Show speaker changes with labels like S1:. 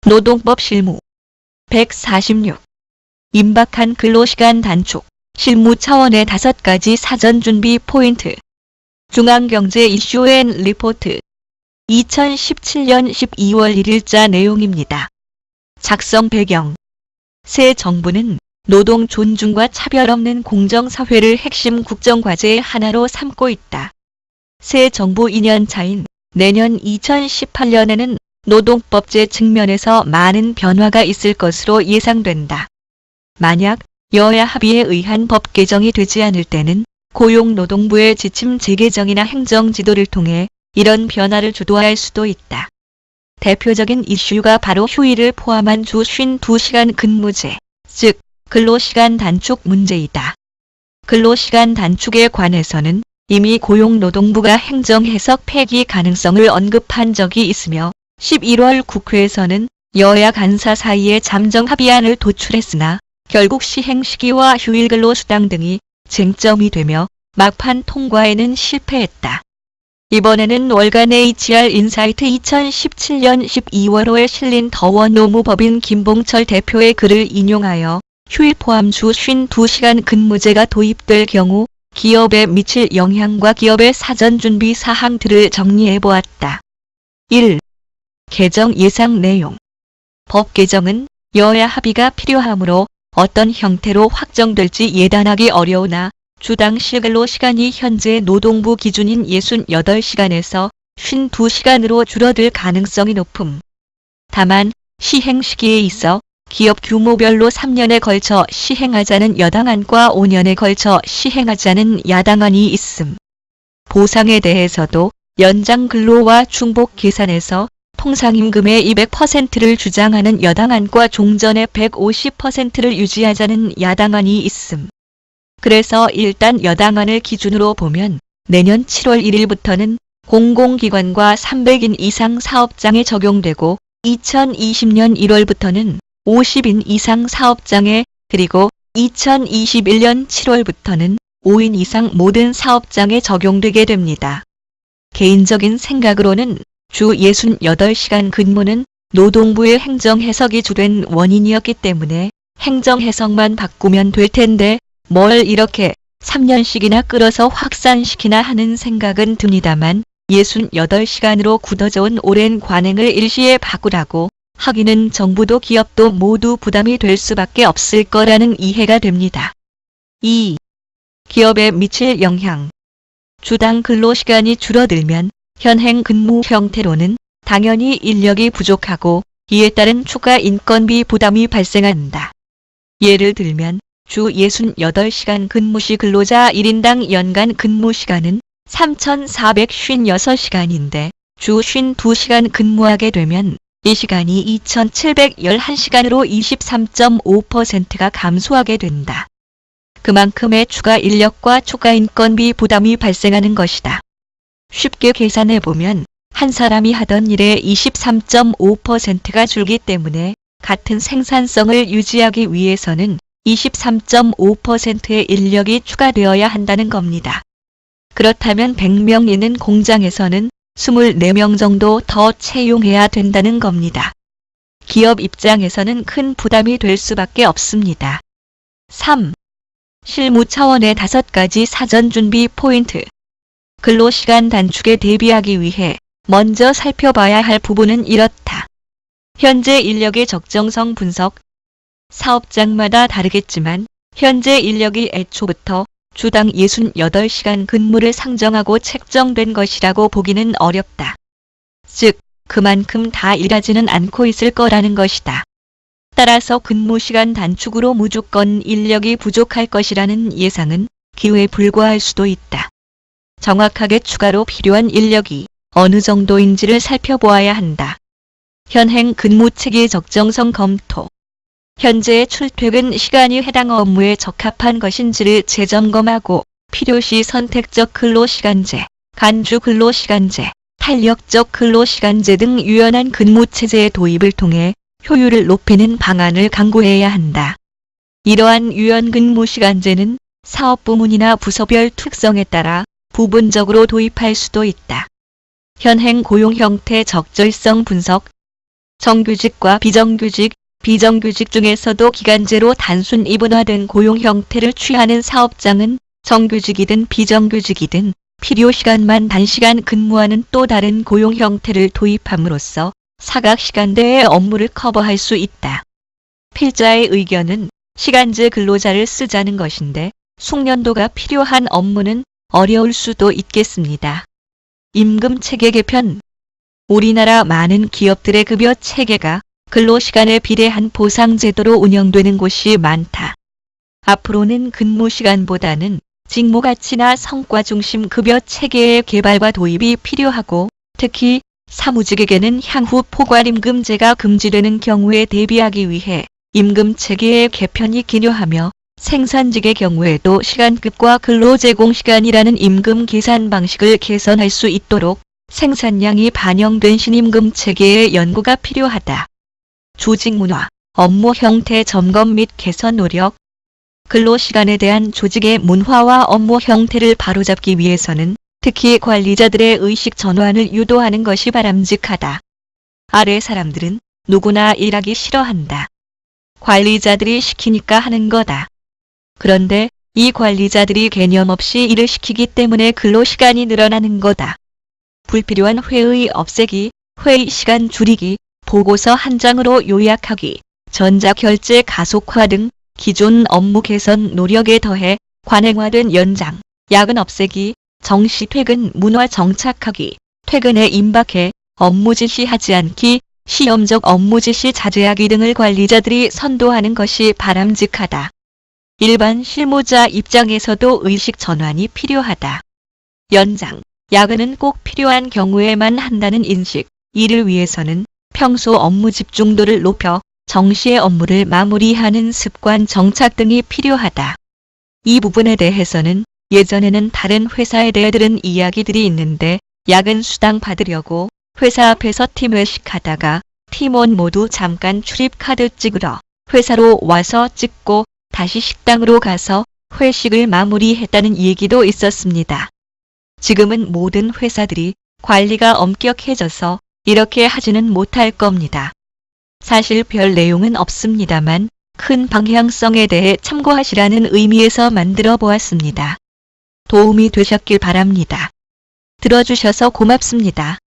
S1: 노동법 실무 146. 임박한 근로시간 단축, 실무 차원의 5가지 사전준비 포인트. 중앙경제 이슈 앤 리포트 2017년 12월 1일자 내용입니다. 작성 배경. 새 정부는 노동 존중과 차별 없는 공정사회를 핵심 국정과제의 하나로 삼고 있다. 새 정부 2년차인 내년 2018년에는 노동법제 측면에서 많은 변화가 있을 것으로 예상된다. 만약 여야 합의에 의한 법 개정이 되지 않을 때는 고용노동부의 지침 재개정이나 행정지도를 통해 이런 변화를 주도할 수도 있다. 대표적인 이슈가 바로 휴일을 포함한 주 52시간 근무제, 즉 근로시간 단축 문제이다. 근로시간 단축에 관해서는 이미 고용노동부가 행정해석 폐기 가능성을 언급한 적이 있으며 11월 국회에서는 여야 간사 사이에 잠정 합의안을 도출했으나 결국 시행 시기와 휴일 근로수당 등이 쟁점이 되며 막판 통과에는 실패했다. 이번에는 월간 HR 인사이트 2017년 12월 5에 실린 더원노무법인 김봉철 대표의 글을 인용하여 휴일 포함 주 52시간 근무제가 도입될 경우 기업에 미칠 영향과 기업의 사전준비 사항들을 정리해보았다. 1. 개정 예상 내용. 법 개정은 여야 합의가 필요하므로 어떤 형태로 확정될지 예단하기 어려우나 주당 실근로시간이 현재 노동부 기준인 68시간에서 52시간으로 줄어들 가능성이 높음. 다만 시행 시기에 있어 기업 규모별로 3년에 걸쳐 시행하자는 여당안과 5년에 걸쳐 시행하자는 야당안이 있음. 보상에 대해서도 연장 근로와 중복 계산에서 통상임금의 200%를 주장하는 여당안과 종전의 150%를 유지하자는 야당안이 있음. 그래서 일단 여당안을 기준으로 보면 내년 7월 1일부터는 공공기관과 300인 이상 사업장에 적용되고 2020년 1월부터는 50인 이상 사업장에, 그리고 2021년 7월부터는 5인 이상 모든 사업장에 적용되게 됩니다. 개인적인 생각으로는 주 68시간 근무는 노동부의 행정해석이 주된 원인이었기 때문에 행정해석만 바꾸면 될 텐데 뭘 이렇게 3년씩이나 끌어서 확산시키나 하는 생각은 듭니다만 68시간으로 굳어져온 오랜 관행을 일시에 바꾸라고 하기는 정부도 기업도 모두 부담이 될 수밖에 없을 거라는 이해가 됩니다. 2. 기업에 미칠 영향. 주당 근로시간이 줄어들면 현행 근무 형태로는 당연히 인력이 부족하고 이에 따른 추가 인건비 부담이 발생한다. 예를 들면 주 68시간 근무 시 근로자 1인당 연간 근무시간은 3,456시간인데 주 52시간 근무하게 되면 이 시간이 2,711시간으로 23.5%가 감소하게 된다. 그만큼의 추가 인력과 추가 인건비 부담이 발생하는 것이다. 쉽게 계산해보면 한 사람이 하던 일의 23.5%가 줄기 때문에 같은 생산성을 유지하기 위해서는 23.5%의 인력이 추가되어야 한다는 겁니다. 그렇다면 100명 있는 공장에서는 24명 정도 더 채용해야 된다는 겁니다. 기업 입장에서는 큰 부담이 될 수밖에 없습니다. 3. 실무 차원의 5가지 사전준비 포인트. 근로시간 단축에 대비하기 위해 먼저 살펴봐야 할 부분은 이렇다. 현재 인력의 적정성 분석. 사업장마다 다르겠지만 현재 인력이 애초부터 주당 68시간 근무를 상정하고 책정된 것이라고 보기는 어렵다. 즉, 그만큼 다 일하지는 않고 있을 거라는 것이다. 따라서 근무시간 단축으로 무조건 인력이 부족할 것이라는 예상은 기회에 불과할 수도 있다. 정확하게 추가로 필요한 인력이 어느 정도인지를 살펴보아야 한다. 현행 근무체계 적정성 검토. 현재의 출퇴근 시간이 해당 업무에 적합한 것인지를 재점검하고 필요시 선택적 근로시간제, 간주 근로시간제, 탄력적 근로시간제 등 유연한 근무체제의 도입을 통해 효율을 높이는 방안을 강구해야 한다. 이러한 유연 근무시간제는 사업 부문이나 부서별 특성에 따라 부분적으로 도입할 수도 있다. 현행 고용 형태 적절성 분석. 정규직과 비정규직, 비정규직 중에서도 기간제로 단순 이분화된 고용 형태를 취하는 사업장은 정규직이든 비정규직이든 필요 시간만 단시간 근무하는 또 다른 고용 형태를 도입함으로써 사각시간대의 업무를 커버할 수 있다. 필자의 의견은 시간제 근로자를 쓰자는 것인데 숙련도가 필요한 업무는 어려울 수도 있겠습니다. 임금체계 개편. 우리나라 많은 기업들의 급여 체계가 근로시간에 비례한 보상제도로 운영되는 곳이 많다. 앞으로는 근무시간보다는 직무가치나 성과 중심 급여 체계의 개발과 도입이 필요하고 특히 사무직에게는 향후 포괄임금제가 금지되는 경우에 대비하기 위해 임금체계의 개편이 기묘하며 생산직의 경우에도 시간급과 근로제공시간이라는 임금 계산 방식을 개선할 수 있도록 생산량이 반영된 신임금 체계의 연구가 필요하다. 조직문화, 업무 형태 점검 및 개선 노력. 근로시간에 대한 조직의 문화와 업무 형태를 바로잡기 위해서는 특히 관리자들의 의식 전환을 유도하는 것이 바람직하다. 아래 사람들은 누구나 일하기 싫어한다. 관리자들이 시키니까 하는 거다. 그런데 이 관리자들이 개념 없이 일을 시키기 때문에 근로시간이 늘어나는 거다. 불필요한 회의 없애기, 회의 시간 줄이기, 보고서 한 장으로 요약하기, 전자결제 가속화 등 기존 업무 개선 노력에 더해 관행화된 연장, 야근 없애기, 정시 퇴근 문화 정착하기, 퇴근에 임박해 업무 지시하지 않기, 시험적 업무 지시 자제하기 등을 관리자들이 선도하는 것이 바람직하다. 일반 실무자 입장에서도 의식 전환이 필요하다. 연장, 야근은 꼭 필요한 경우에만 한다는 인식, 이를 위해서는 평소 업무 집중도를 높여 정시에 업무를 마무리하는 습관 정착 등이 필요하다. 이 부분에 대해서는 예전에는 다른 회사에 대해 들은 이야기들이 있는데 야근 수당 받으려고 회사 앞에서 팀 회식하다가 팀원 모두 잠깐 출입카드 찍으러 회사로 와서 찍고 다시 식당으로 가서 회식을 마무리했다는 얘기도 있었습니다. 지금은 모든 회사들이 관리가 엄격해져서 이렇게 하지는 못할 겁니다. 사실 별 내용은 없습니다만 큰 방향성에 대해 참고하시라는 의미에서 만들어 보았습니다. 도움이 되셨길 바랍니다. 들어주셔서 고맙습니다.